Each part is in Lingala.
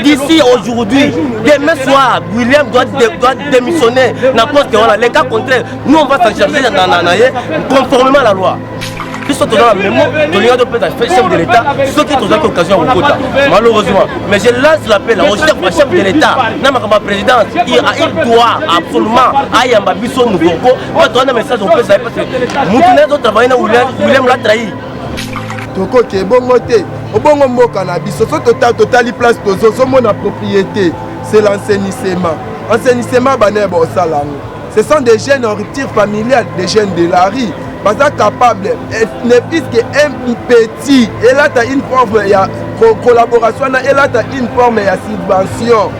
d'ici aujourd'hui, demain soir, William doit démissionner. Les cas contraires, nous on va s'en charger conformément à la loi. Ils sont dans la mémoire, chef de l'État, ceux qui ont l'occasion au quota, malheureusement. Mais je lance l'appel au chef de l'État, ma présidence, il doit absolument aller en Babiso Nouveau. Moi, je donne un message au président parce que nous travaillons, William l'a trahi. Toko ke bongo te, obongo mboka na biso, so totali place tozo mona propriété, c'est l'enseignement. Enseignement bané bo salango. Ce sont des jeunes en rupture familiale, des jeunes de la rue. Pas capable, ne puisque un petit, et là tu as une forme, il y a collaboration, et là tu as une forme, il y a subvention.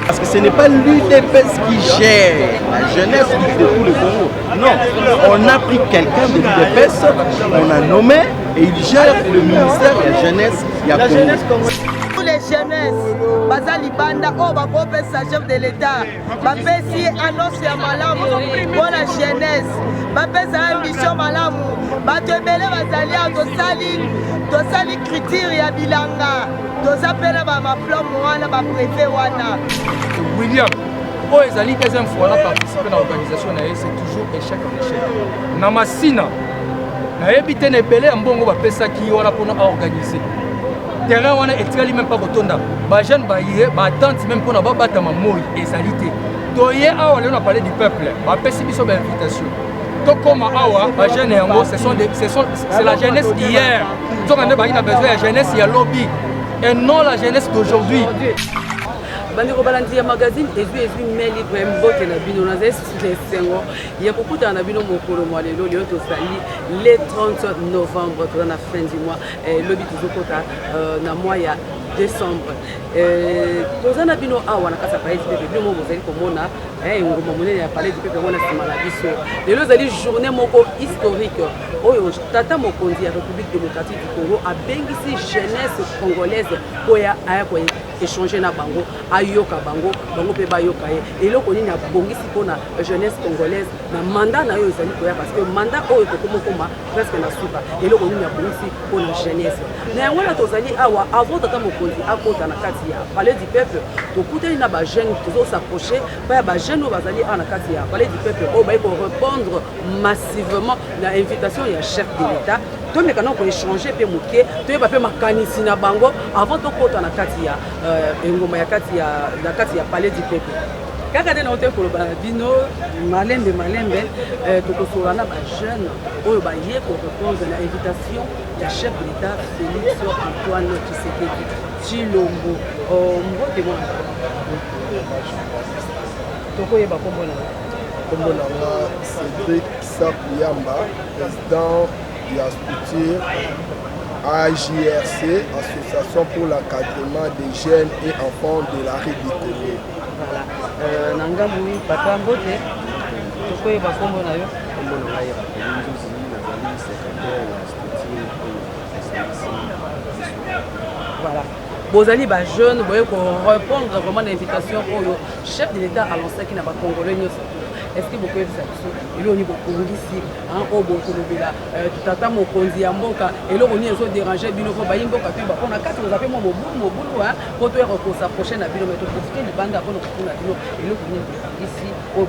Parce que ce n'est pas l'UDPS qui gère la jeunesse de tout le Congo. Non, on a pris quelqu'un de l'UDPS, on a nommé et il gère le ministère de la jeunesse. La jeunesse congolaise. Tous les jeunesses, Bazali Banda, sa chef de l'État, Bapesi annonce ya malamu pour la jeunesse, Bapesa ambition malamu, Batebele Bazali tosali critique ya bilanga, tosapela ba maplom wana ba préfet wana. William, pour les deuxième fois là participer à l'organisation, c'est toujours échec en échec. Namasina, na ebité ne belé mbongo bapesa ki wana pour organiser. Terrain wana etikali même pas botonda. Ba jeune ba yé, ba attente même pour na ba batama moi ezalité. Toyé awa on a parlé du peuple. Ba pesi biso ba invitation. Donc comme awa ba jeune yango c'est la jeunesse d'hier. Donc on a besoin de la jeunesse il y a lobby et non la jeunesse d'aujourd'hui. Bandeko balandi ya magazine ezwi meli kwa mbote na bino na zesi sengo ya kokuta na bino mokolo mwa lelo leo tosali le 30 novembre toza na fin du mois lobi tozokota na mois ya décembre toza na bino awa na kasa palais du peuple bino mo bozali komona ngoma monene ya palais du peuple mona sima na biso lelo zali journée moko historique oyo tata mokonzi ya République démocratique du Congo abengisi jeunesse congolaise koya aya koya échanger na bango ayoka bango pe bayoka ye eloko nini abongisi pona jeunesse congolaise na mandat na yo ezali koya parce que mandat oyo tokomokoma presque na suka eloko nini abongisi pona jeunesse na yango na tozali awa avant tata mokonzi akota na kati ya palais du peuple tokutani na ba jeune tozo s'approcher pa ba jeune bazali na kati ya palais du peuple o ba ko répondre massivement na invitation ya chef de l'État. Tout le monde peut échanger, peut moquer, tout le monde peut makanisi na bango avant de porter na katia, ngoma ya katia palais du peuple. Kaka na hotel ko ba bino malembe tokosolana ba jeune oyo ba ye ko répondre na invitation ya chef de l'État Félix Antoine Tshisekedi Tshilombo mbote mo. Toko yeba kombo na Cédric Sapiyamba, président de la structure AJRC, Association pour l'encadrement des jeunes et enfants de la République. Voilà. Nangamui papa mbote tokoye bakombo na yo kombo na yo voilà. Bozali ba jeune boye ko répondre vraiment à l'invitation au chef de l'État à lancer qui n'a pas congolais. Est-ce que vous pouvez faire ça? Il y a un ici, un obo kolobela, tata mokonzi ya mboka, et là on y est dérangé bino ko bayi mboka pe ba pona kati on appelle mo boulou hein pour toi ko s'approcher na bino mais to profiter du banda pour nous na bino et là on est ici au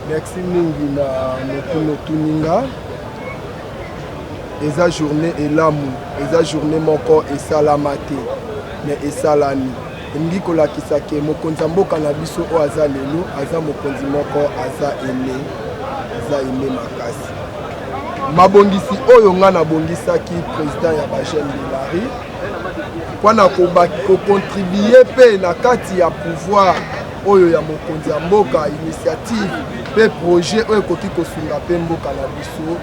merci mingi na mokuno tuninga eza journée elamu eza journée moko esalamate mais esalani ngi kolakisa ke mokonzi mboka na biso o aza lelo aza mokonzi moko aza ene makasi mabongisi oyo nga na bongisaki président ya ba jeune de la rue wana ko contribuer pe na kati ya pouvoir oyo ya mokonzi ya mboka initiative pe projet oyo koki kosunga pe mboka na biso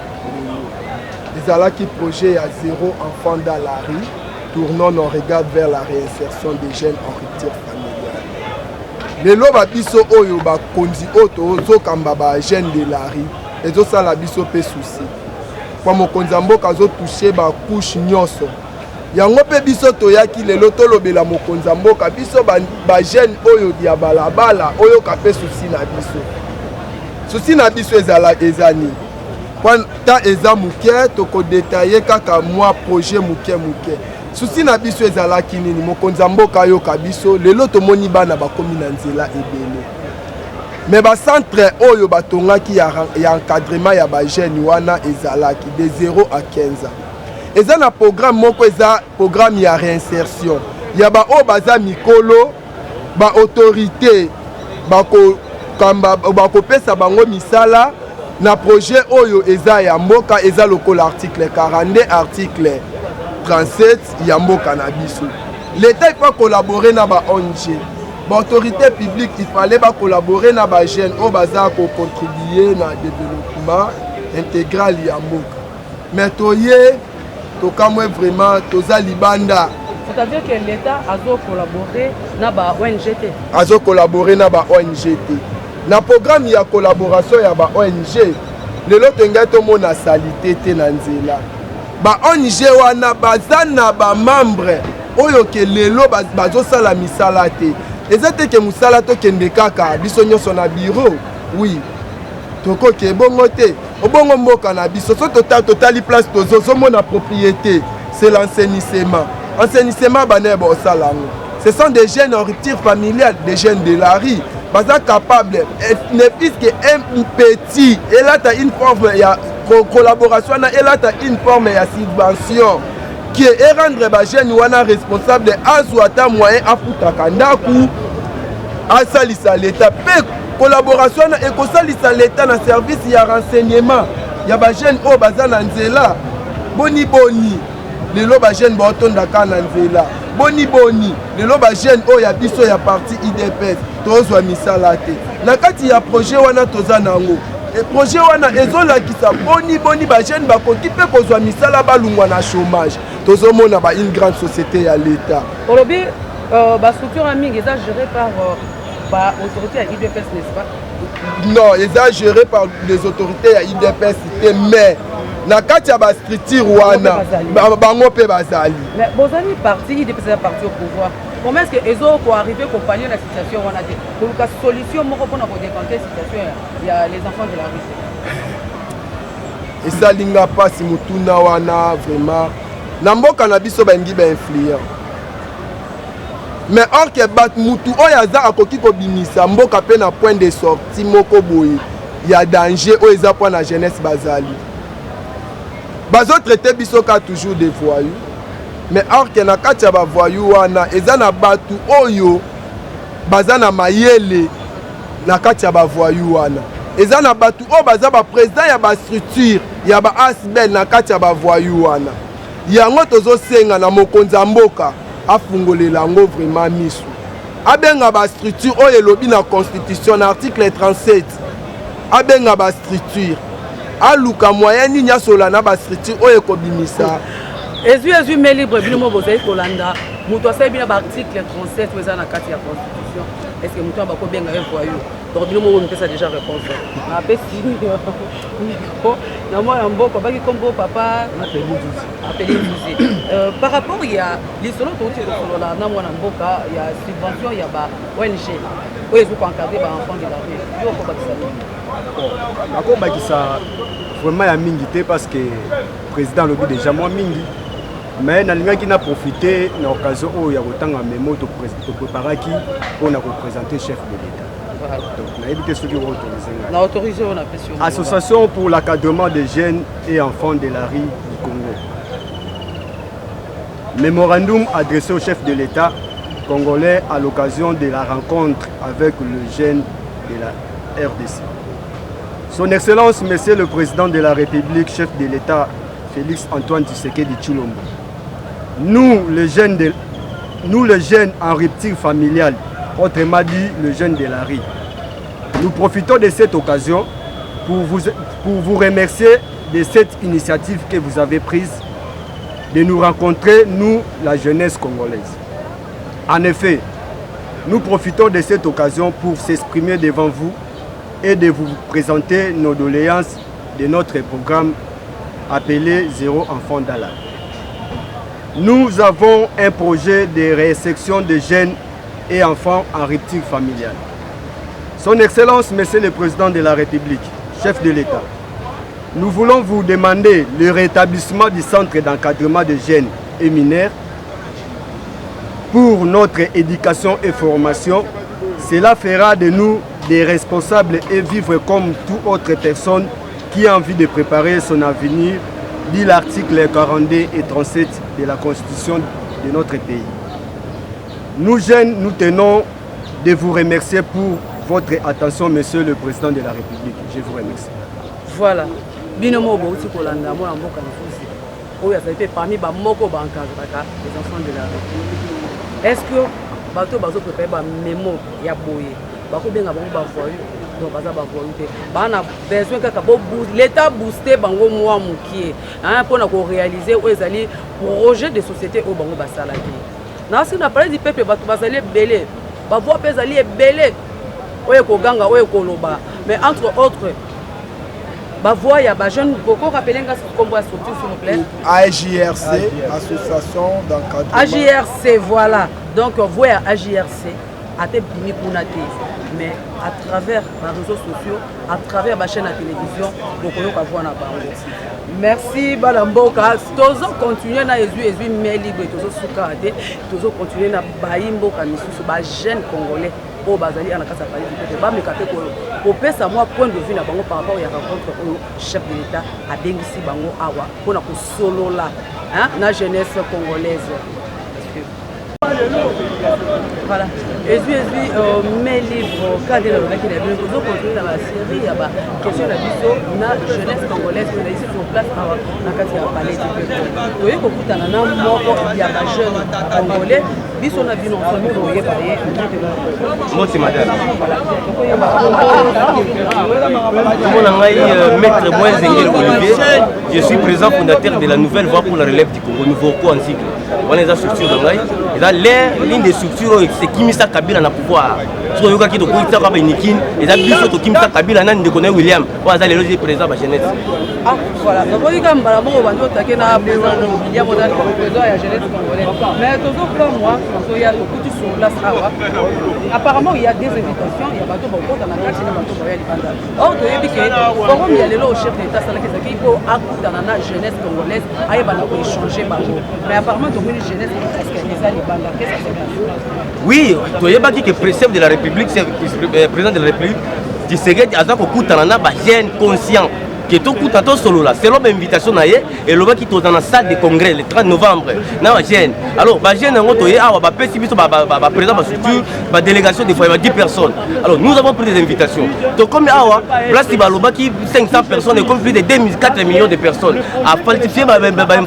ezalaki projet ya zéro enfant dans la rue. Tournons nos regards vers la réinsertion des jeunes en rupture familiale. Lelo ba biso oyo ba konzi oto zokamba ba jeunes de la rue ezo sala biso pe souci. Kwa mokonzi mboka zo toucher ba couche nyoso. Yango pe biso toyaki lelo tolobela mokonzi mboka biso ba jeunes oyo dia balabala oyo ka pe souci na biso. Souci na biso ezani. Quand eza muke toko détailler kaka moi projet muke susi na biso ezalaki nini mokonzi mboka ayoka biso lelo tomoni bana bakomi na nzela ebele mais bacentre oyo batongaki ya encadrement ya bajeune wana ezalaki de 0 à 15 ans eza na programme moko eza programme ya réinsertion ya baoyo baza mikolo baautorité bakopesa bango misala na projet oyo eza ya mboka eza lokola article 42 article 37 ya mboka na biso l'état il faut collaborer na ba ONG l'autorité publique il fallait collaborer na ba jeunes oyo baza contribuer na développement intégral ya mboka mais toye tokamwe vraiment toza libanda. C'est-à-dire que l'État a collaboré na ba ONG a collaboré na ba ONG na programme ya collaboration ya ba ONG lelo tenga tomona salité te na nzela ba ONG wana baza na ba membre oyo ke lelo bazosala misala te eza te ke musala tokende kaka biso nyonso na bureau oui tokoki ebongo te obongo mboka na biso so totali place tozomona propriété c'est l'enseignement banebe osalango ce sont des jeunes en rupture familiale des jeunes de la rue baza capable ne puisque un petit elata une forme ya collaboration na elata une forme ya subvention qui est rendre ba jeune wana responsable azwa ta moyen afutaka ndaku asalisa l'état pe collaboration na ekosalisa l'état na service ya renseignement ya ba jeune o baza na nzela boni lelo ba jeune baotondaka na nzela boni lelo ba jeune o ya biso ya parti IDPS tozwa misala te na kati ya projet wana toza nango e projet wana ezolakisa boni ba jeune bakoki pe kozwa misala balungwa na chômage tozomona ba une grande société ya l'état olobi ba structure mingi eza géré par ba autorité ya IDPS n'est-ce pas? Non, eza géré par les autorités ya IDPS mais na kati ya ba structure wana bango pe bazali mais bozali parti IDPS ya parti au pouvoir. Comment est-ce que ezo ko arriver compagnie la situation wana te pour la solution moko pona ko décanter situation ya les enfants de la rue? esalinga pasi mutuna wana vraiment na mboka na biso bangi ba influent mais or que bat mutu oyo aza akoki kobimisa mboka pe na point de sortie moko boye ya danger oyo eza po na jeunesse bazali bazotraite biso ka toujours des voyous mais or que na kati ya bavoyou wana eza na batu oyo baza na mayele na kati ya bavoyou wana eza na batu oyo baza baprésident ya bastructure ya baasbel na kati ya bavoyou wana yango tozosenga na mokonzi ya mboka afungolela yango vraiment misu abenga bastructure oyo elobi na constitution na article 37 abenga bastructure aluka moyen nini asola na bastructure oyo ekobimisa ezwi mais libre bino mo bozali kolanda moto asali bino ba article 37 eza na kati ya constitution est-ce que moto abako benga un voyou donc bino mo mpesa déjà réponse apesi na moi mboko baki kombo papa appelé par rapport il y a lisolo to tokolola na mwana mboka ya subvention ya ba ONG oyo ezo encadrer ba enfants de la rue yo ko bakisa nakobakisa vraiment ya mingi te parce que président lobi déjà moi mingi mais nalingaki na profiter na occasion oyo ya kotanga memo topreparaki mpona représenter chef de l'état donc nayebi te soki autorisé association pour l'encadrement des jeunes et enfants de la rue du Congo. Mémorandum adressé au chef de l'état congolais à l'occasion de la rencontre avec le jeune de la RDC. Son Excellence, Monsieur le Président de la République, chef de l'État, Félix Antoine Tshisekedi Tshilombo. Nous, les jeunes en rupture familiale, autrement dit, le jeune de la rue, nous profitons de cette occasion pour vous remercier de cette initiative que vous avez prise de nous rencontrer, nous, la jeunesse congolaise. En effet, nous profitons de cette occasion pour s'exprimer devant vous et de vous présenter nos doléances de notre programme appelé Zéro enfant d'Allah. Nous avons un projet de réinsertion de jeunes et enfants en rupture familiale. Son Excellence, Monsieur le Président de la République, chef de l'État, nous voulons vous demander le rétablissement du centre d'encadrement de jeunes et mineurs pour notre éducation et formation. Cela fera de nous des responsables et vivre comme toute autre personne qui a envie de préparer son avenir, dit l'article 42 et 37 de la Constitution de notre pays. Nous jeunes, nous tenons de vous remercier pour votre attention, Monsieur le Président de la République. Je vous remercie. Voilà. Binomo Bouti Kolanda, moi, Mboka Nfousi. Oui, ça a été parmi les Moko Bankazaka, les enfants de la République. Est-ce que Bato Bazo prépare un mémo Yaboye? Bako bien avant Bavoyu, donc Baza Bavoyu. Bana besoin que l'État boosté Bango Moua Moukié, pour réaliser où ils allaient projet de société au Bango Basalaki. Dans ce qu'on a parlé du peuple, Bato Basalé belé, Bavoua Pézali belé, Oye Koganga, Oye Koloba, mais entre autres. Bavoua, il y a des jeunes, beaucoup rappelés comme la structure, s'il vous plaît. AJRC, Association d'encadrement. AJRC, voilà. Donc, vous voyez AJRC, à tes bini pour mais à travers les réseaux sociaux, à travers ma chaîne à télévision, vous pouvez voir la parole. Merci Balamboka. Tous continuer à Jésus mais libre, tous soukade, tous continuer à Baimboka Misusu, ba jeune congolais au Bazali à la casa Paris du Ba me capter pour pesa moi point de vue na bango par rapport à la rencontre au chef de l'État à Bengisi Bango Awa pour na solo là, hein, la jeunesse congolaise. Voilà. Et puis, mes livres, quand il y a des continuer dans la série, il y a des questions de la jeunesse congolaise, on est ici sur place dans le cadre de la palais du peuple. Vous voyez beaucoup de il y a des jeunes congolais, ils sont là, ils sont là, ils sont là. Je suis président fondateur de la nouvelle voie pour la relève du Congo, nouveau co en cycle. On est dans la structure de l'Angaï. Et là, l'une des structures, c'est Kimisa Kabila na pouvoir. Si vous avez dit que Nikin, et là, Bissot Kimisa Kabila n'a pas William. Vous avez le président de la jeunesse. Ah, voilà. Donc, vous avez dit que vous avez William, vous avez le président de la jeunesse congolaise. Mais toujours comme moi, il y a beaucoup de sur place. Apparemment, il y a des invitations. Il y a bateau beaucoup dans la carte, il y a bateau Royal Banda. Or, vous avez dit que pourquoi il y a les lots au chef d'État, il faut accueillir dans la jeunesse congolaise, il faut échanger. Mais apparemment, vous avez une jeunesse qui est déjà les bandes. Qu'est-ce que c'est? Oui, tu n'as pas dit que le président de la République, président de la République, tu sais que tu as un jeune conscient. Qui est tout coup solo là, c'est l'invitation et le qui est dans la salle de congrès le 30 novembre. Alors, président de la structure, la délégation des fois, il y a 10 personnes. Alors, nous avons pris des invitations. Donc, comme place qui 500 personnes et comme plus de 4 millions de personnes à falsifier l'invitation,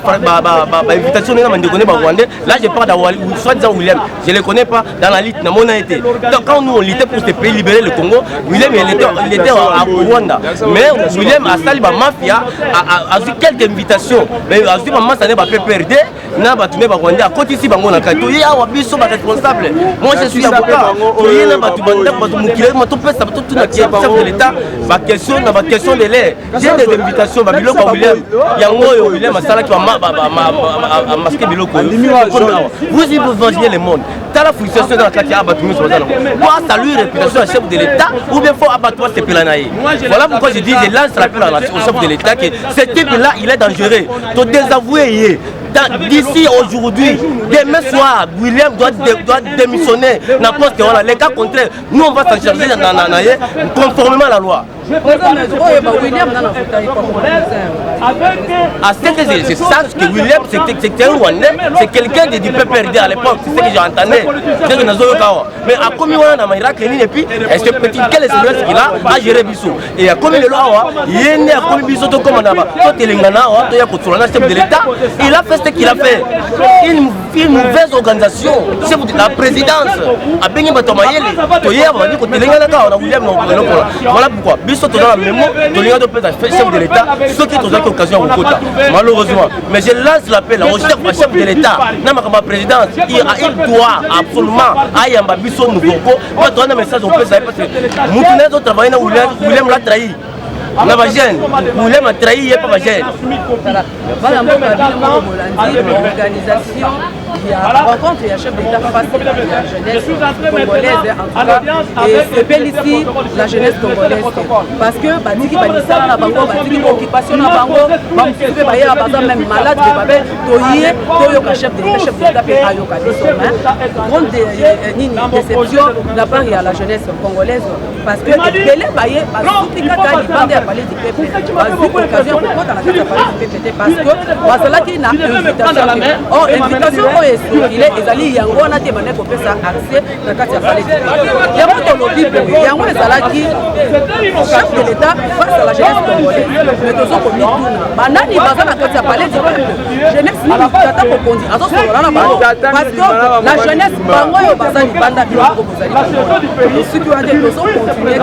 là, je parle de soi-disant William, je ne le connais pas dans la lutte, dans mon été. Donc, quand nous on luttait pour ce pays libérer le Congo, William il était à Rwanda. Mais William a la mafia a eu quelques invitations, mais a eu maman ça n'est pas PPRD, n'a pas tourné Rwandais à côté ici bango na kato ya wa biso ba responsable. Moi je suis avocat. Toyé na ba tubanda ba tumukile ma to pesa tout na chef de l'état ba question na ba question de l'air. J'ai des invitations ba biloko William yango yo William asala ki ba masquer biloko. Vous y vous vengez le monde. Dans la frustration dans la katia ba tumi so zana. Moi saluer réputation du chef de l'état ou bien faut abattre ces pelanaï. Voilà pourquoi je dis je lance l'appel au chef de l'État que ce type-là, il est dangereux. Tu désavouer d'ici aujourd'hui, demain soir, William doit démissionner. N'importe quoi. Les cas contraires, nous on va s'en charger conformément à la loi. C'est ça que William, c'était un Rwandais, c'est quelqu'un du PPRD à l'époque, c'est ce que j'ai entendu. Mais à combien on a Maïra Kénin et puis, est-ce que petit, quelle expérience qu'il a à gérer Bissou? Et à combien de lois, il est né à combien Bissou, comme on a toi, Telengana, tu es chef de l'État, il a fait ce qu'il a fait. Une mauvaise organisation, chef de la présidence, à Benny Batomayel, voilà pourquoi. Chef de l'État, ceux qui ont eu l'occasion au quota. Malheureusement. Mais je lance l'appel au chef de l'État, ma présidence, il doit absolument aller en Babiso Nouvoko. Moi, je donne un message au président parce que Moutounez a travaillé dans William l'a trahi. William a trahi, il n'y a pas ma gêne. Voilà. Organisation il y a rencontre, il y a chef d'État face à la jeunesse congolaise, en tout cas, et c'est belle ici la jeunesse congolaise. Parce que, Batiki Banissa, la bango, Batiki occupation, la bango, Bamfoué, Bayer, même malade, Toye, Toyoka, chef d'État, Ayoka, grande déception de la part de la jeunesse congolaise. Parce que, Bélé, Bayer, Bazoukika, Libande, a parlé du PPT. Bazouk, l'occasion, pour dans la carte, a parlé du PPT. Parce que, Bazalaki n'a invitation. Or, invitation, il est allé, il y a un gros naté, mais il peut faire accès dans la carte, a parlé du PPT. Il y a un lobby, il y a un Zalaki, chef de l'État, face à la jeunesse congolaise. Mais tous ont commis tout. Banani, Bazal, la carte, a parlé du PPT. Jeunesse, il y a pour conduire. Parce que la jeunesse, Bango, Bazal, Banda, ceux qui ont des leçons continuer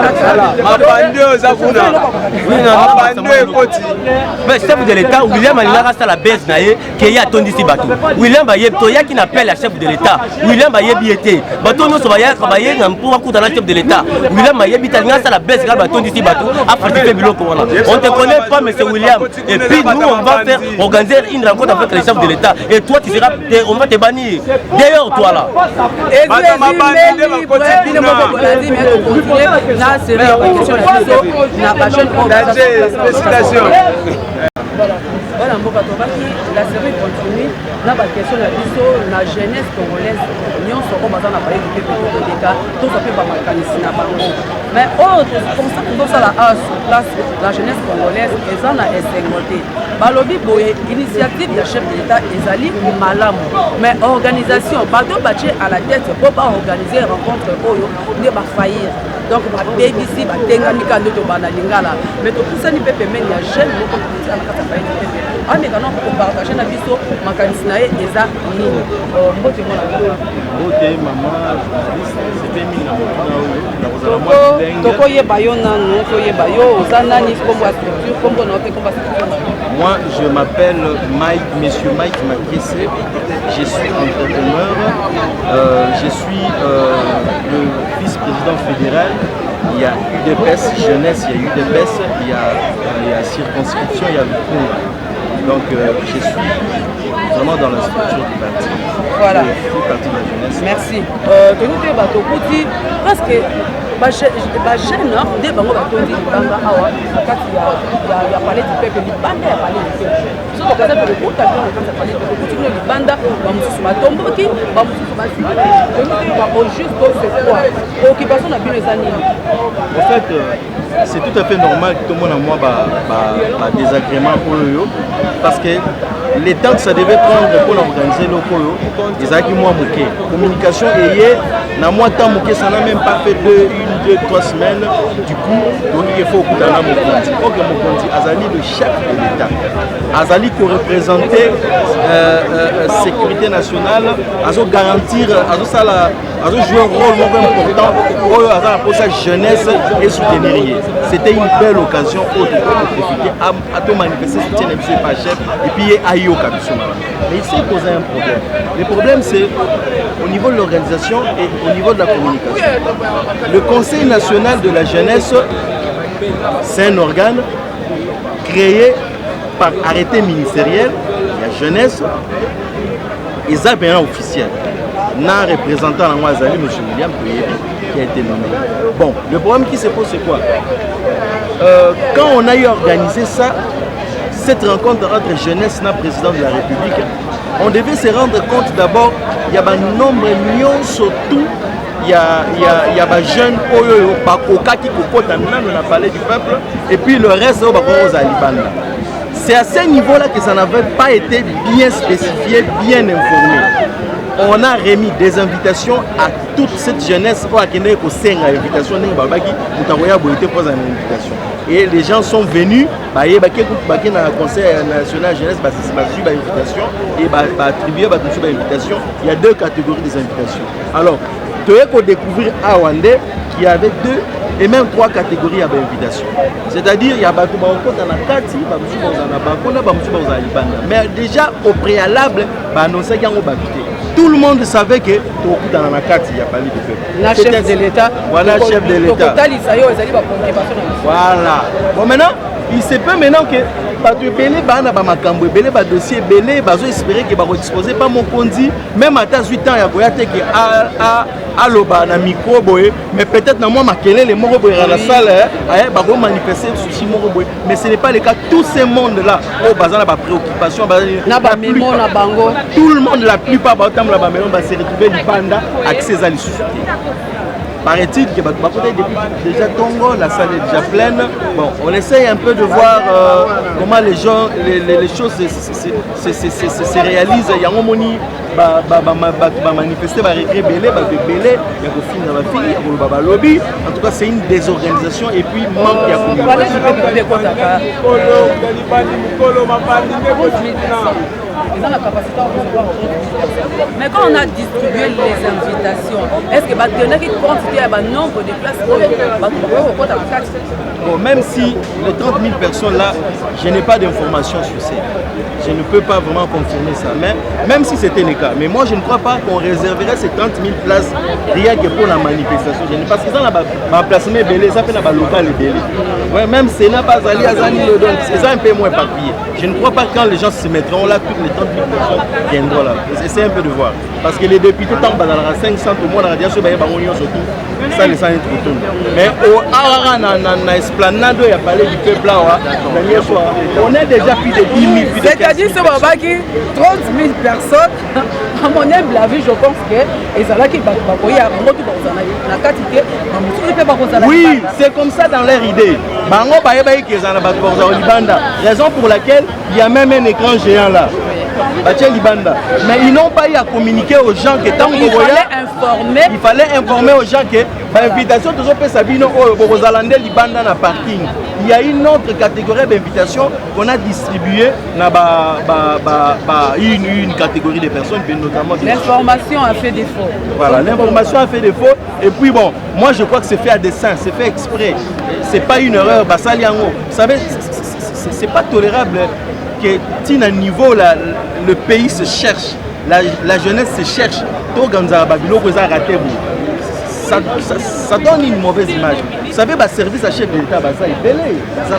mais chef de l'État, William Alingara ça la baisse naïe qui a tondi si bateau. William Bayeb Toya qui n'appelle la chef de l'État. William Bayeb était bateau nous soyons travailler dans pour coup dans la chef de l'État. William Bayeb Alingara ça la baisse car bateau d'ici bateau a participer biloko voilà. On te connaît pas monsieur William et puis nous on va faire organiser une rencontre avec les chefs de l'État et toi tu seras on va te bannir. D'ailleurs toi là. Voilà, la série continue. Dans la question de la jeunesse congolaise, nous sommes dans la parole du PPT de l'État, tout ça fait pas mal de mais comme ça, nous sommes là sur place, la jeunesse congolaise, ils ont essengoté. Balobi Boye, initiative du chef de l'État, ils allaient malam. Mais organisation, bateau bâti à la tête, pour pas organiser une rencontre, il va faillir. Donc, ma BBC, ma tengamika, notre banalingala. Mais tout ça, il peut permettre à jeune, nous comme ça, la carte ah, mais quand on partage la biso, ma canisnae, et ça, beauté, maman, c'était Toko Yebayo, non, Yebayo, Zanani, comme structure, comme on a fait comme structure. Moi, je m'appelle Monsieur Mike Makesse, je suis entrepreneur, je suis le vice-président fédéral. Il y a UDPS jeunesse, il y a UDPS, il y a circonscription, il y a le cours. Donc je suis vraiment dans la structure du parti. Voilà. Je fais partie de la jeunesse. Merci. Parce que jeune, dès que vous avez dit que il a parlé du peuple, il a parlé du peuple. Ce que vous avez dit, vous avez parlé du peuple, vous avez parlé du peuple, occupation de la années. En fait, c'est tout à fait normal que tout le monde a moi désagrément pour eux parce que les temps que ça devait prendre pour organiser le polo, ils ont dit moi moqué. Communication et na moi temps moqué, ça n'a même pas fait 1, 2, 3 semaines. Du coup, donc il faut que dans Mokondi. Ok, Mokondi, Azali le chef de l'État. Azali qui représentait sécurité nationale, Azo garantir, Azo jouer un rôle important pour sa jeunesse et soutenir. C'était une belle occasion pour profiter à tout manifester soutien de M. Pachef et puis à Io Kabisson. Mais il s'est posé un problème. Le problème c'est au niveau de l'organisation et au niveau de la communication. Le Conseil national de la jeunesse, c'est un organe créé par arrêté ministériel, la jeunesse, et ça bien officiel. Un représentant en Ouazali, M. William Toyebi, qui a été nommé. Bon, le problème qui se pose, c'est quoi? Quand on a eu organisé ça, cette rencontre entre jeunesse et président de la République, on devait se rendre compte d'abord, il y a un nombre de millions surtout, il y a des jeunes qui on a parlé du peuple, et puis le reste, aux Alibanda. C'est à ce niveau-là que ça n'avait pas été bien spécifié, bien informé. On a remis des invitations à toute cette jeunesse pour qu'il y ait une invitation. Et les gens sont venus, dans le Conseil national jeunesse, suivre l'invitation et attribuer l'invitation. Il y a 2 catégories des invitations. Alors, tu as découvrir à Wandé qu'il y avait 2 et même 3 catégories d'invitation. C'est-à-dire, il y a des mais déjà au préalable, tout le monde savait que dans la carte, il n'y a pas eu de peuple. La chef de l'État. Voilà, chef de l'État. Voilà. Bon, maintenant, il se peut maintenant que bato ebele baa na bamakambo ebele badossier ebele bazoespérer ke bakodispose pa mokonzi même ata 8 ans ya koya te ke aloba na micro boye mais peut-être na mwa makelele moko boye na salle bakomanifester souci moko boye mais ce n'est pas le cas. Tous ces mondes là oyo baza na bapréoccupation na bamemo na bango tout le monde la plupart baotambola bamelo base retrouver libanda accès eza lisusu te. Paraît-il que depuis déjà Tongo, la salle est déjà pleine. Bon, on essaye un peu de voir comment les gens, les choses se réalisent. Il y a un moment où manifester, récréer, belé, il y a lobby. En tout cas, c'est une désorganisation et puis manque de communication. Ils ont la capacité à recevoir 11 000 personnes. Mais quand on a distribué les invitations, est-ce que il y en a qui considèrent le nombre de places bon, même si les 30 000 personnes là, je n'ai pas d'informations sur ça. Je ne peux pas vraiment confirmer ça. Mais même si c'était le cas, mais moi je ne crois pas qu'on réserverait ces 30 000 places rien que pour la manifestation. Parce qu'ils ont un placement belé, ça fait un local belé. Ouais, même Sénat pas allé à Zani, donc c'est un peu moins éparpillé. Je ne crois pas que quand les gens se mettront là, toutes les 30 000 personnes viendront là. Essayez un peu de voir. Parce que les députés, tant dans la 500, tout le monde a dit que surtout, ça les sent trop tôt. Mais au Arara, dans l'esplanade, il y a parlé du peuple là, on est déjà plus de 10 000. C'est-à-dire que ce moment qui 30 000 personnes, à mon humble avis, je pense que oui, c'est comme ça dans leur idée. Raison pour laquelle il y a même un écran géant là. Mais ils n'ont pas eu à communiquer aux gens que tant il fallait informer aux gens que l'invitation toujours peut s'habiller aux Alandais Libanda na parking. Il y a une autre catégorie d'invitation qu'on a distribuée une catégorie de personnes, notamment l'information a fait défaut. Voilà, l'information a fait défaut. Et puis bon, moi je crois que c'est fait à dessein, c'est fait exprès. C'est pas une erreur. Vous savez, c'est pas tolérable que à un niveau là, le pays se cherche, la jeunesse se cherche. Ça donne une mauvaise image. Vous savez, le service à chef de l'État, c'est belé. Ils ont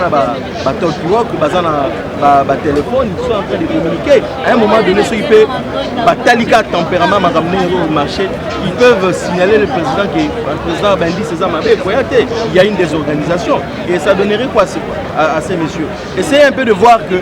téléphone, ils sont en train de communiquer. À un moment donné, si ils peuvent talika tempérament au marché, ils peuvent signaler le président qui le président Bandi César Mabé. Il y a une désorganisation. Et ça donnerait quoi à ces messieurs? Essayez un peu de voir que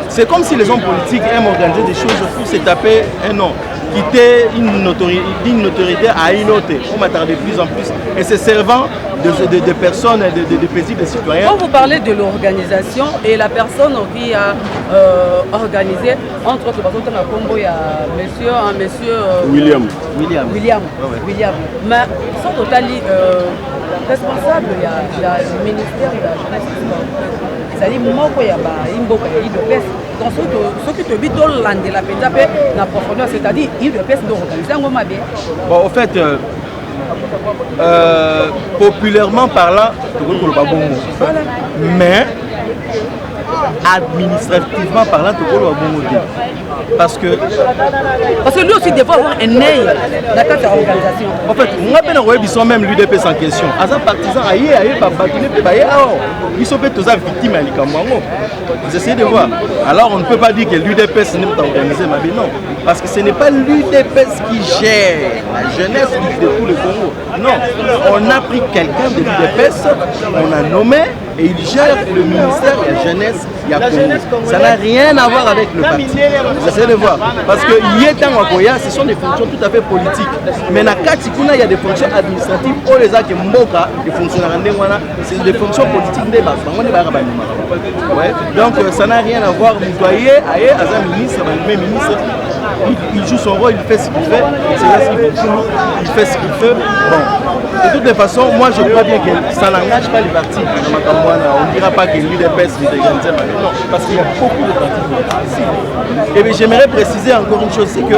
c'est comme si les hommes politiques aiment organiser des choses pour se taper un nom. Quitter une notoriété à une autre. On m'attarde de plus en plus. Et c'est servant de personnes, de paisibles citoyens. Quand vous parlez de l'organisation et la personne qui a organisé, entre autres, il y a monsieur William. Mais son total responsable, il y a le ministère de la jeunesse et sport. C'est-à-dire qu'il y a une donc ceux qui te disent de la pétape, la profondeur, c'est-à-dire il doit organiser un moment bien. Bon, en fait, populairement parlant, mais administrativement parlant, parce que lui aussi devrait avoir un œil dans la organisation. En fait, moi ils sont même l'UDPS en question. As un partisan ils sont tous victimes à l'Ikamwango. Vous essayez de voir. Alors on ne peut pas dire que l'UDPS n'est pas organisé, mais non. Parce que ce n'est pas l'UDPS qui gère la jeunesse de tout le Congo. Non, on a pris quelqu'un de l'UDPS, on a nommé et il gère le ministère de la jeunesse. Ça n'a rien à voir avec le parti. Vous essayez de voir. Parce que ce sont des fonctions tout à fait politiques. Mais dans Katikuna, il y a des fonctions administratives. C'est des fonctions politiques. Ouais. Donc ça n'a rien à voir. Vous voyez, un ministre, il joue son rôle, il fait ce qu'il fait. Il fait ce qu'il fait. Bon. De toutes les façons, moi je crois bien que ça n'engage pas les partis. On ne dira pas que l'UDPS est organisé. Non, parce qu'il y a beaucoup de partis. Et bien j'aimerais préciser encore une chose, c'est que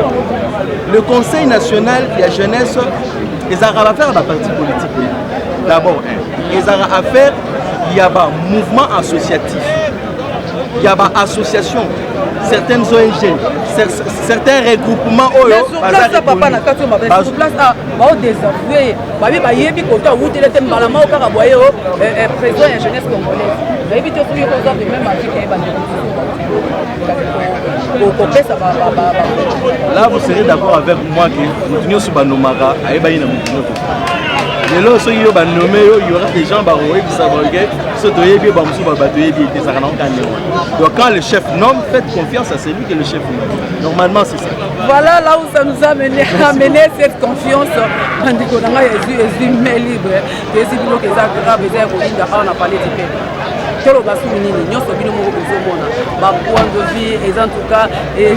le Conseil national de la jeunesse, ils ont affaire à la partie politique. D'abord, ils ont affaire, il y a un mouvement associatif, il y a une association, certaines ONG, certains regroupements. Mais sur place, papa, sur place, désavoué, président de la jeunesse congolaise. nayebi te soki okoza de même afrique yeba okopesa là vous serez d'accord avec moi que motu nyonso banomaka ayebani na motu nyonso lelo soki yo banome yo il y aura des gens bakoyebisa boke so toyebi bamosusu bato yebi etesaka nango kande donc quand le chef nomme faites confiance à celui que le chef nomme normalement c'est ça. Voilà là où ça nous a amené cette confiance. Bandiko nanga Jésus mais libre. Jésus bilo que ça grave ça kolinda on a parlé du peuple. Tolo basu nini nyonso bino moko kozomona ba point de vue et en tout cas et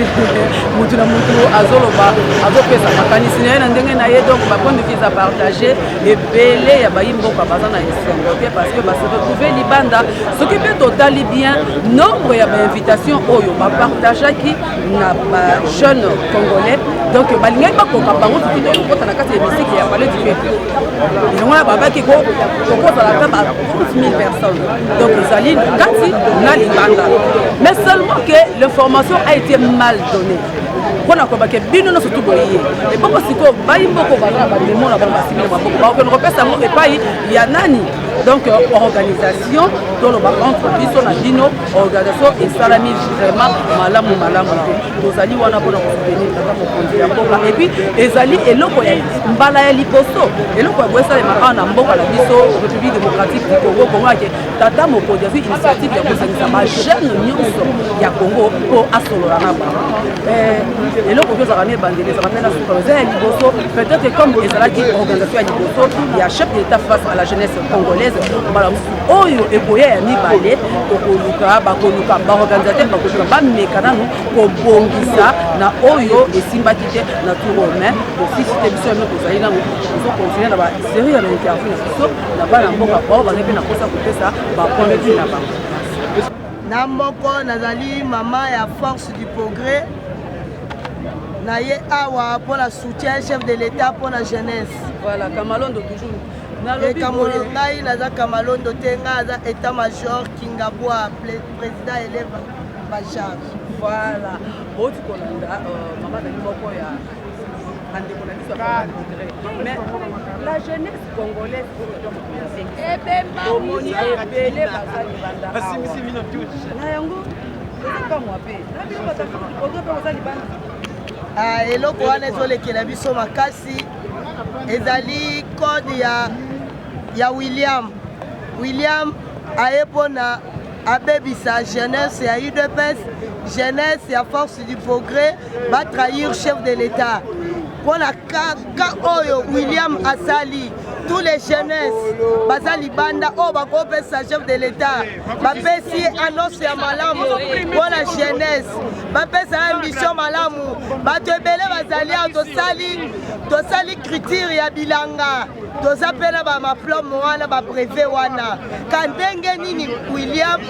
mutu na mutu azoloba azopesa makanisi na ndenge na ye donc ba point de vue à partager et belé ya bayimbo ka bazana esengo parce que ba se retrouver libanda ce qui peut totalement bien nombre ya ba invitation oyo ba partager qui na ba jeune congolais donc balingai ba koka bango tout to kota na kati ya musique ya parler du peuple et on a baba qui ko za la table 11 000 personnes donc Saline, Kati, Nalibanda. Mais seulement que l'information a été mal donnée. On a compris que bien nous sommes tous boyés. Et pourquoi si quoi, beaucoup de monde a beaucoup. On repère ça, il y a nani. Donc organisation, dans le entreprise, on a dit non, organisation et salami vraiment malamu. Nous allons voir pour soutenir et puis les alliés et l'autre mbala ya liboso et l'autre boisa les marins na mboka la biso République démocratique du Congo que tata mokodia initiative ya kosangisa ma jeune nyonso ya Congo pour asolola na ba et l'autre chose à bandele ça rappelle la supervision liboso peut-être comme ezalaki organisation ya liboso ya chef d'état face à la jeunesse congolaise bala oyo eboya ya mibale kokoluka bakoluka ba organisateur bakoluka ba mekana ko bongisa na oyo esimbaki te na tour mais aussi c'était biso no kozali na nous continuer na ba série ya interview biso na bana mboka bao bangepe na kosa kopesa ba point na ba na moko nazali mama ya force du progrès na ye awa pour la soutien chef de l'état pour la jeunesse voilà Kamalondo toujours ngai naza Kamalondo te nga aza état major Kingabwa président élève Bachar voilà oti kolanda mama na moko ya mais la jeunesse congolaise eloko wana ezolekela biso makasi ezali code ya William aye mpona abebisa jeunesse ya UDPS jeunesse ya force du progrès va trahir chef de l'état pour la ka oyo William asali tous les jeunesses bazali banda o bakopesa chef de l'état bapesi annonce ya malamu pour la jeunesse bapesa ambition malamu bato ebele bazali tosali criture ya bilanga tozapela bamaplome wana babreve wana ka ndenge nini William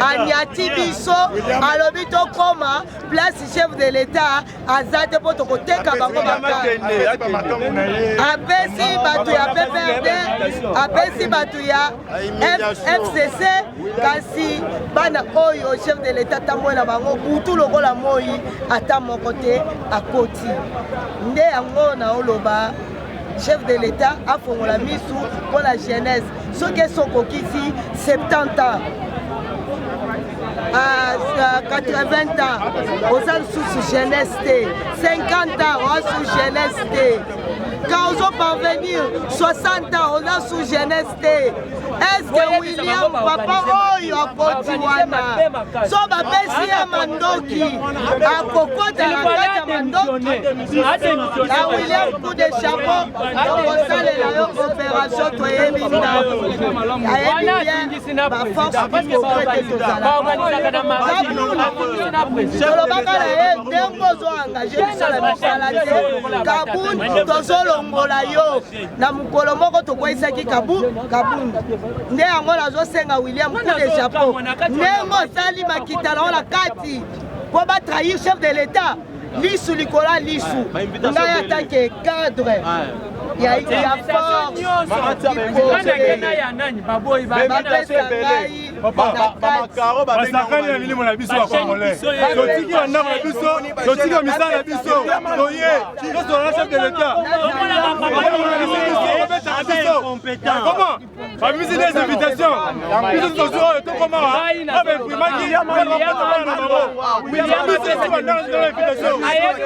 anyati biso alobi tokoma place chef de l'état aza te mpo tokoteka bango baka apesi bato ya PPRD apesi bato ya FCC kasi bana oyo chef de l'état tambola bango butu lokola moi ata moko te akoti nde yango na oloba chef de l'état a fongola misu pour la jeunesse ce qui sont kokisi 70 ans à 80 ans aux ans sous jeunesse 50 ans aux sous jeunesse quand on parvenir 60 ans on a sous jeunesse est-ce que William papa oyo akoti wana so bapesi ya mandoki akokota na kati ya mandoki na William coup de chapeau okosalela yo opération toyebi ndako ayebi bien baforce du progrès tozala tolobaka na ye ndenge ozoengage bisala misala te kabuni tozolongola yo na mokolo moko tokweyisaki kabuni nde yango nazosenga William coup de chapeau ndenge osali makita na wana kati mpo batrahir chef de l'état lisu likola lisu ngai atake cadre ya force basakani na milimo na biso ya congolais totiki bandako na biso totiki misala na biso toye tozola chef de l'état comment Abusez des invitations. Nous sommes sur tout comment. Ah ben Primaki, William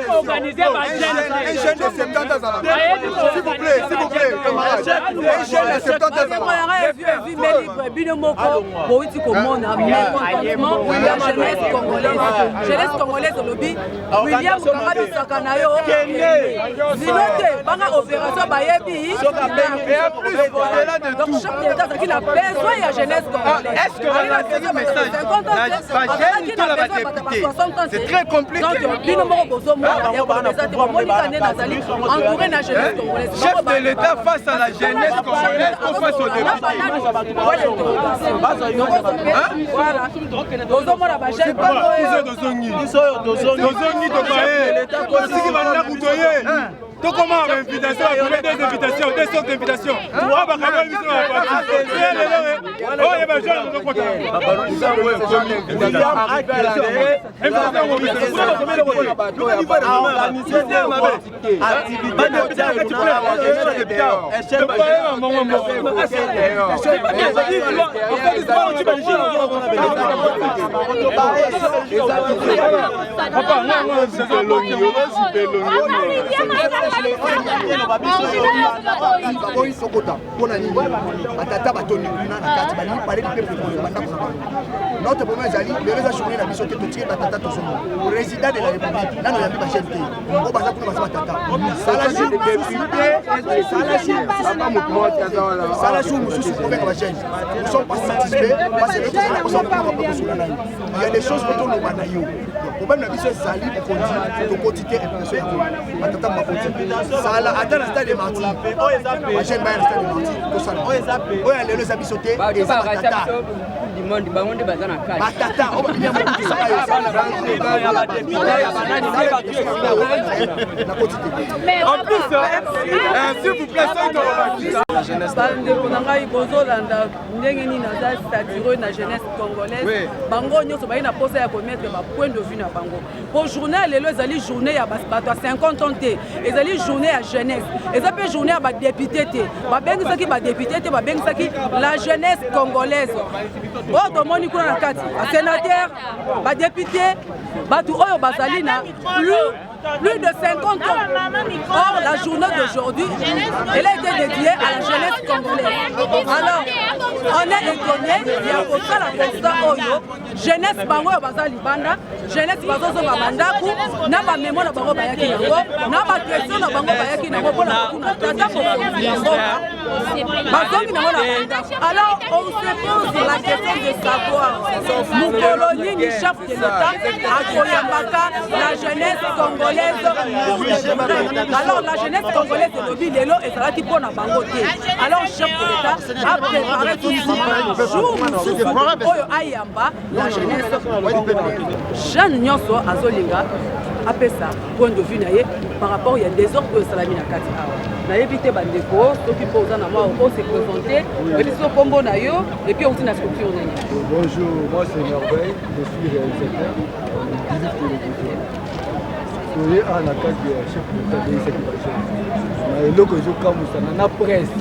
organiser ma jeune. Un jeune de 70 ans. S'il vous plaît, camarades. Un jeune de 70 ans. Jeunesse congolaise au lobby. William Karabi Sakanayo. Zinote, banga opération Bayebi. Donc chaque état qui a besoin de jeunesse congolaise. Est-ce que vous avez un message? C'est très compliqué. Chef de l'État face à la jeunesse congolaise ou face au député. Comment invitation, des invitations, des sortes d'invitations. Trois bagages qui sont à partir. Oh, il y a des gens qui sont contents. notre premier Zali, le réseau journée la mission que tu tires Tata Tosomo, le résident de la République, là nous avons pas chef. On va pour nous Tata. Salachou de député, Salachou nous sous pour la chaîne. Nous sommes pas satisfaits parce que nous sommes pas il y a des choses que nous n'avons pas. Le problème de la mission Zali pour continuer, de continuer et pour se faire. Tata m'a continué. Ça a atteint le stade de Marty. Ma chaîne va le stade de Marty. Tout ça. Oh, il y a les habits sautés et ça Tata. Batata, on va bien ça. En plus, s'il vous plaît, ça la jeunesse congolaise. Bango nyonso baina posa ya commettre ba point de vue na bango. Pour journée lelo ezali journée ya bato 50 ans té. Ezali journée ya jeunesse. Ezapé journée ya ba député té. Ba bengisaki ba député té, ba bengisaki la jeunesse congolaise. Oh tomoni kuna na kati. Ba sénateur, ba député, bato oyo bazali na plus de 50 ans. Or, la journée d'aujourd'hui, elle a été dédiée à la jeunesse congolaise. Alors, on est étonné, il y a pour ça la constat Oyo, jeunesse bango baza libanda, jeunesse bazo zonga bandaku, na ba mémoire na bango bayaki yango, na ba question na bango bayaki nango pona kuna tata ko bazongi nango na bandaku. Alors, on se pose la question de savoir, mukolo nini chef de l'État akoyambaka la jeunesse congolaise. Alors la jeunesse congolaise de lobby lelo ezalaki mpona bango te. Alors chef de l'État a préparé tout jour mosusu oyo ayamba la jeunesse congolaise. Jeune nyonso azolinga apesa point de vue na ye par rapport ya désordre oyo esalami na kati awa. Nayebi te bandeko soki mpo oza na mwa oko se présenter epi so kombo na yo epi outi na structure nini. Bonjour, moi c'est Merveille, je suis réalisateur. Oui, à la case du chef de l'État de l'État. Mais le que je commence à la presse,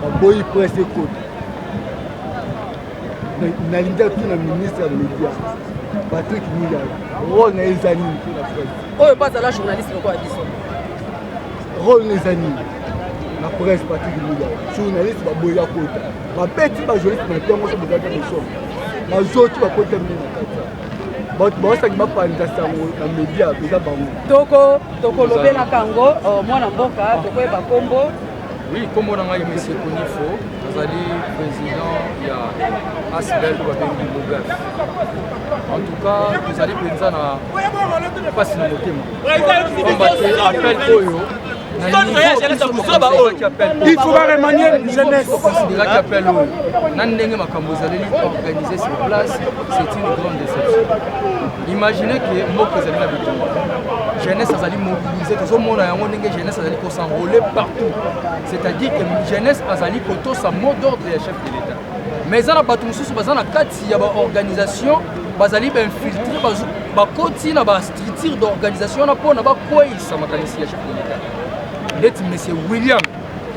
la boy presse écoute. Na leader tout le ministre des médias, Patrick Mouya, rôle les animes pour la presse. Oh, pas à la journaliste, quoi dit ça. Rôle les animes, la presse Patrick Mouya, journaliste va boy à côté. Ma petit journaliste m'a dit moi je me garde les choses. Ma journaliste va côté toko lobela kango mwana mboka tokoyeba kombo. Oui, comme on a dit, M. Konifo, nous allons président il y a Asbel Babengi Mougaf. En tout cas, nous allons président à passer dans le thème. On va appel Oyo. Il faut remanier la jeunesse. Considérer qu'appel Oyo. Nandenge Makambo, vous allez organiser sur place, c'est une grande déception. Imaginez que moi, président de la jeunesse a mobilisé, tout le monde a jeunesse a s'enrôler partout. C'est-à-dire que la jeunesse a sa mot d'ordre des chefs de l'État. Mais il y a une organisation, il y a une infiltrée, il y a une structure d'organisation pour chef de l'État. M. William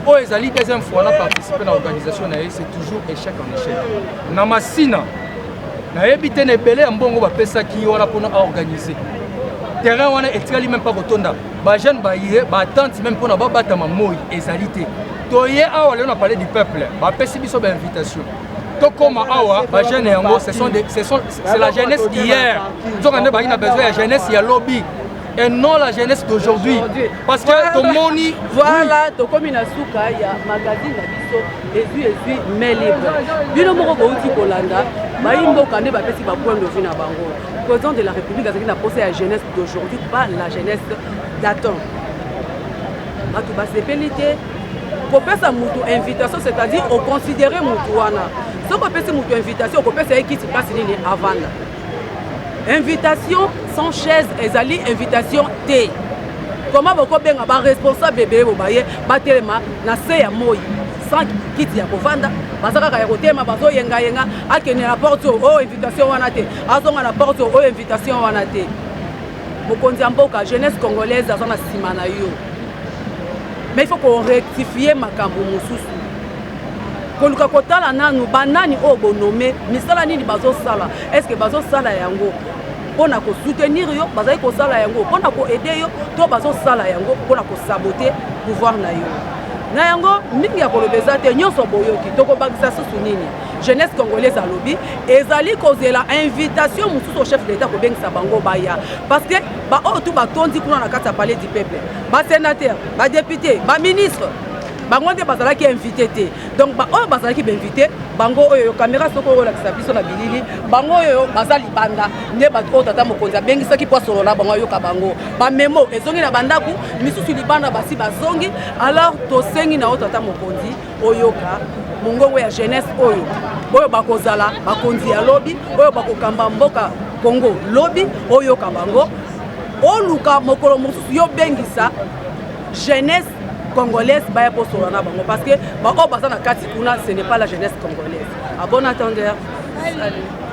oyo ezali deuxième fois na participer na organisation na ye, c'est toujours échec en échec. Na masina nayebi te na ebele ya mbongo bapesaki wana mpona aorganiser terrain wana etikali même pas kotonda bajeune baye baatante même mpona babatama moi ezali te toye awa lelo na parler du peuple bapesi biso bainvitation tokoma awa bajeune yango c'est la jeunesse hier nzokande bangi na besoin ya jeunesse ya lobby et non la jeunesse d'aujourd'hui parce que tomoni voilà tokomi na suka ya magazine na biso ezui mais libre bino moko bouti kolanda bayimboka nde bapesi ba point de vue na bango président de la République azaki na posé la jeunesse d'aujourd'hui pas la jeunesse d'antan bato basepeli te kopesa mutu invitation c'est-à-dire au considérer mutu wana soki opesi mutu invitation okopesa ye kiti place nini avanda invitation sans chaise ezali invitation te comment bokobenga ba responsable bebe bobaye batelema na se ya moi sans kiti ya kovanda bazaka ya kotema bazo yenga akene na porte o invitation wana te azonga na porte o invitation wana te mokonzi ya mboka jeunesse congolaise azana sima na yo mais il faut qu'on rectifie makambo mosusu koluka kotala nanu banani o bonome misala nini bazosala est-ce que bazosala yango pona ko soutenir yo bazali ko sala yango pona ko aider yo to bazosala yango pona ko saboter pouvoir na yo na yango mingi ya kolobeza te nyonso boyoki toko bakisa susu nini jeunesse congolaise alobi ezali kozela invitation mususu au chef d'état ko bengisa bango baya parce que ba o tout batondi kuna na kati ya palais du peuple ba sénateur ba député ba ministre bango nde bazalaki invité te donc ba oyo bazalaki bainvité bango oyo caméra soko oyo lakisa biso na bilili bango oyo baza libanda nde bato oyo tata mokonzi abengisaki po solola bango ayoka bango bamemo ezongi na bandaku misusu libanda basi bazongi alors tosengi na oyo tata mokonzi oyoka mongongo ya jeunesse oyo bakozala bakonzi ya lobi oyo bakokamba mboka Congo lobi oyoka bango oluka mokolo mosusu yo bengisa jeunesse congolaise baya pour solana bango parce que ba o baza na kati kuna ce n'est pas la jeunesse congolaise. À bon entendeur. Salut.